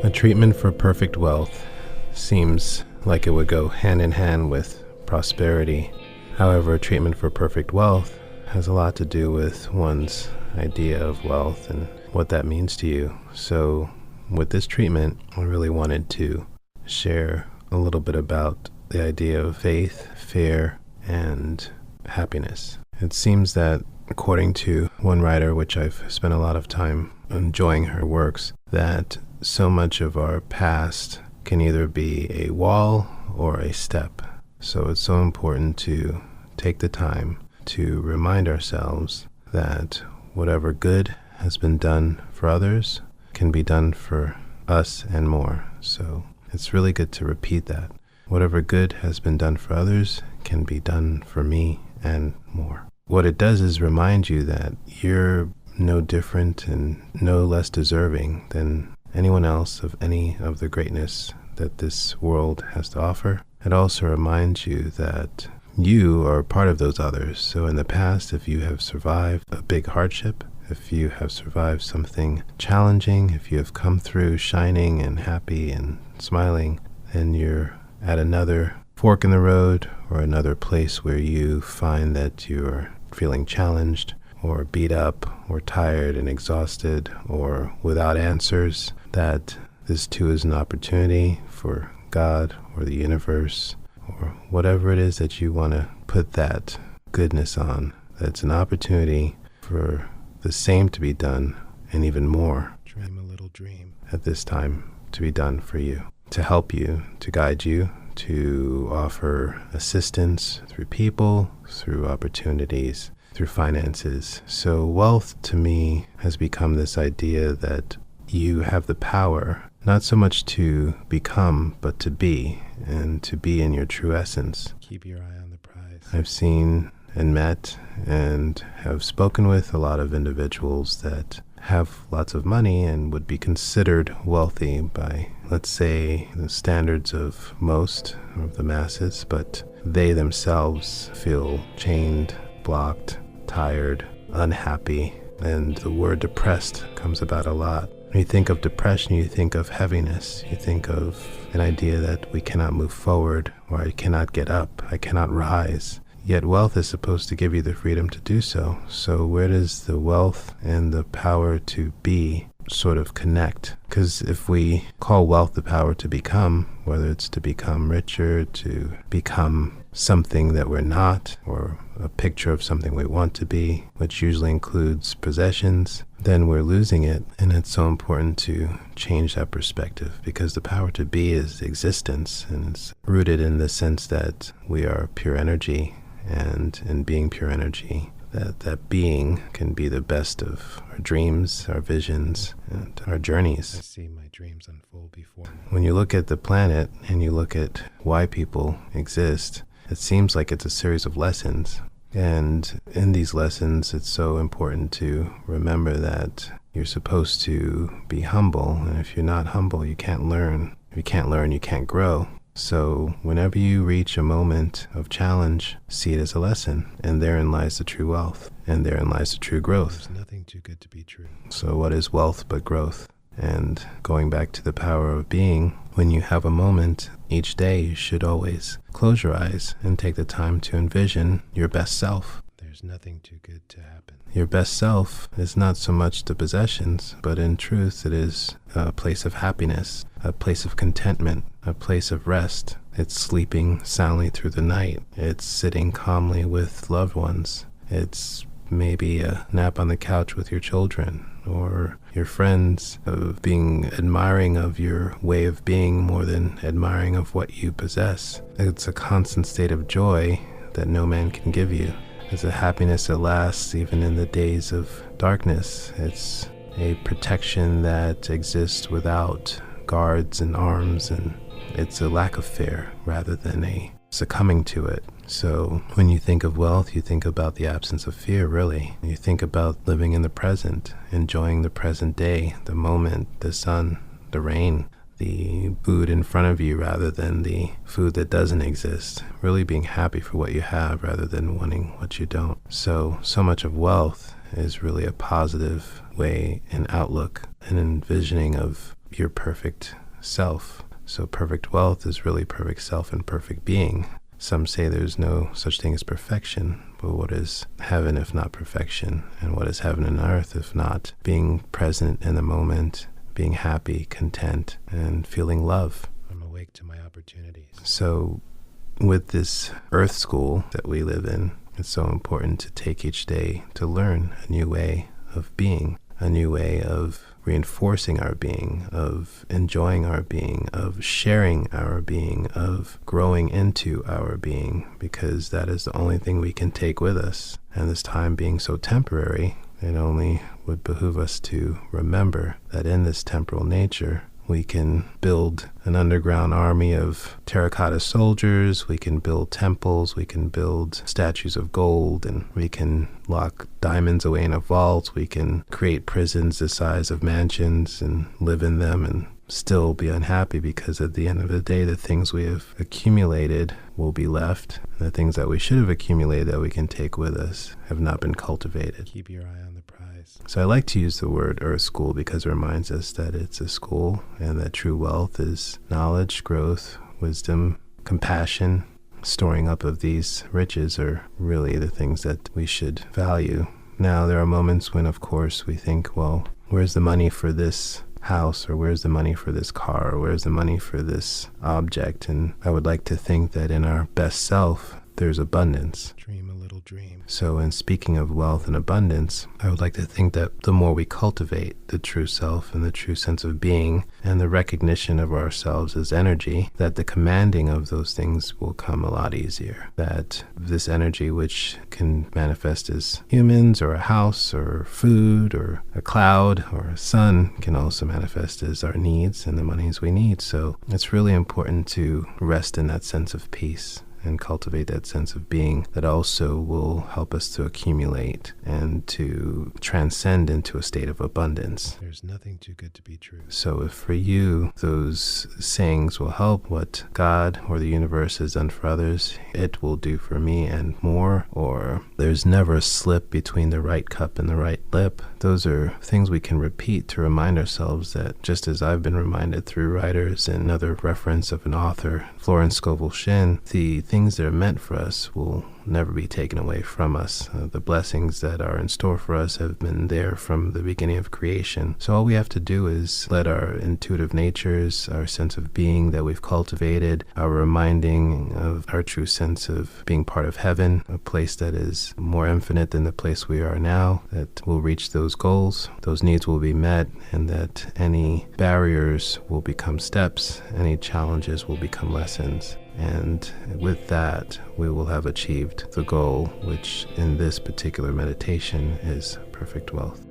A treatment for perfect wealth seems like it would go hand in hand with prosperity. However, a treatment for perfect wealth has a lot to do with one's idea of wealth and what that means to you. So with this treatment, I really wanted to share a little bit about the idea of faith, fear, and happiness. It seems that according to one writer, which I've spent a lot of time enjoying her works, that so much of our past can either be a wall or a step. So it's so important to take the time to remind ourselves that whatever good has been done for others can be done for us and more. So it's really good to repeat that. Whatever good has been done for others can be done for me and more. What it does is remind you that you're no different and no less deserving than anyone else of any of the greatness that this world has to offer. It also reminds you that you are part of those others. So in the past, if you have survived a big hardship, if you have survived something challenging, if you have come through shining and happy and smiling, then you're at another fork in the road or another place where you find that you're feeling challenged or beat up or tired and exhausted or without answers, that this too is an opportunity for God or the universe or whatever it is that you want to put that goodness on. That's an opportunity for the same to be done and even more. Dream a little dream at this time to be done for you, to help you, to guide you, to offer assistance through people, through opportunities, through finances. So wealth to me has become this idea that you have the power not so much to become, but to be, and to be in your true essence. Keep your eye on the prize. I've seen and met and have spoken with a lot of individuals that have lots of money and would be considered wealthy by, let's say, the standards of most of the masses, but they themselves feel chained, blocked, tired, unhappy, and the word depressed comes about a lot. When you think of depression, you think of heaviness. You think of an idea that we cannot move forward, or I cannot get up, I cannot rise. Yet wealth is supposed to give you the freedom to do so. So where does the wealth and the power to be sort of connect? Because if we call wealth the power to become, whether it's to become richer, to become something that we're not, or a picture of something we want to be, which usually includes possessions, then we're losing it. And it's so important to change that perspective, because the power to be is existence, and it's rooted in the sense that we are pure energy, and in being pure energy, that being can be the best of our dreams, our visions, and our journeys. I see my dreams unfold before me. When you look at the planet and you look at why people exist, it seems like it's a series of lessons. And in these lessons, it's so important to remember that you're supposed to be humble. And if you're not humble, you can't learn. If you can't learn, you can't grow. So whenever you reach a moment of challenge, see it as a lesson. And therein lies the true wealth. And therein lies the true growth. There's nothing too good to be true. So what is wealth but growth? And going back to the power of being, when you have a moment each day, you should always close your eyes and take the time to envision your best self. There's nothing too good to happen. Your best self is not so much the possessions, but in truth it is a place of happiness, a place of contentment, a place of rest. It's sleeping soundly through the night. It's sitting calmly with loved ones. It's maybe a nap on the couch with your children or your friends, of being admiring of your way of being more than admiring of what you possess. It's a constant state of joy that no man can give you. It's a happiness that lasts even in the days of darkness. It's a protection that exists without guards and arms, and it's a lack of fear rather than a succumbing to it. So when you think of wealth, you think about the absence of fear, really. You think about living in the present, enjoying the present day, the moment, the sun, the rain, the food in front of you rather than the food that doesn't exist. Really being happy for what you have rather than wanting what you don't. So much of wealth is really a positive way and outlook and envisioning of your perfect self. So perfect wealth is really perfect self and perfect being. Some say there's no such thing as perfection, but what is heaven if not perfection? And what is heaven and earth if not being present in the moment, being happy, content, and feeling love? I'm awake to my opportunities. So with this earth school that we live in, it's so important to take each day to learn a new way of being, a new way of reinforcing our being, of enjoying our being, of sharing our being, of growing into our being, because that is the only thing we can take with us. And this time being so temporary, it only would behoove us to remember that in this temporal nature, we can build an underground army of terracotta soldiers, we can build temples, we can build statues of gold, and we can lock diamonds away in a vault, we can create prisons the size of mansions and live in them and still be unhappy, because at the end of the day, the things we have accumulated will be left. And the things that we should have accumulated that we can take with us have not been cultivated. Keep your eye on the prize. So I like to use the word earth school because it reminds us that it's a school and that true wealth is knowledge, growth, wisdom, compassion. Storing up of these riches are really the things that we should value. Now, there are moments when, of course, we think, well, where's the money for this house, or where's the money for this car, or where's the money for this object? And I would like to think that in our best self, there's abundance. Dream a little dream. So in speaking of wealth and abundance, I would like to think that the more we cultivate the true self and the true sense of being and the recognition of ourselves as energy, that the commanding of those things will come a lot easier. That this energy, which can manifest as humans or a house or food or a cloud or a sun, can also manifest as our needs and the monies we need. So it's really important to rest in that sense of peace and cultivate that sense of being that also will help us to accumulate and to transcend into a state of abundance. There's nothing too good to be true. So if for you those sayings will help, what God or the universe has done for others, it will do for me and more, or there's never a slip between the right cup and the right lip. Those are things we can repeat to remind ourselves that, just as I've been reminded through writers and another reference of an author, Florence Scovel Shinn, the things that are meant for us will never be taken away from us. The blessings that are in store for us have been there from the beginning of creation. So all we have to do is let our intuitive natures, our sense of being that we've cultivated, our reminding of our true sense of being part of heaven, a place that is more infinite than the place we are now, that will reach those goals, those needs will be met, and that any barriers will become steps, any challenges will become lessons. And with that, we will have achieved the goal, which in this particular meditation is perfect wealth.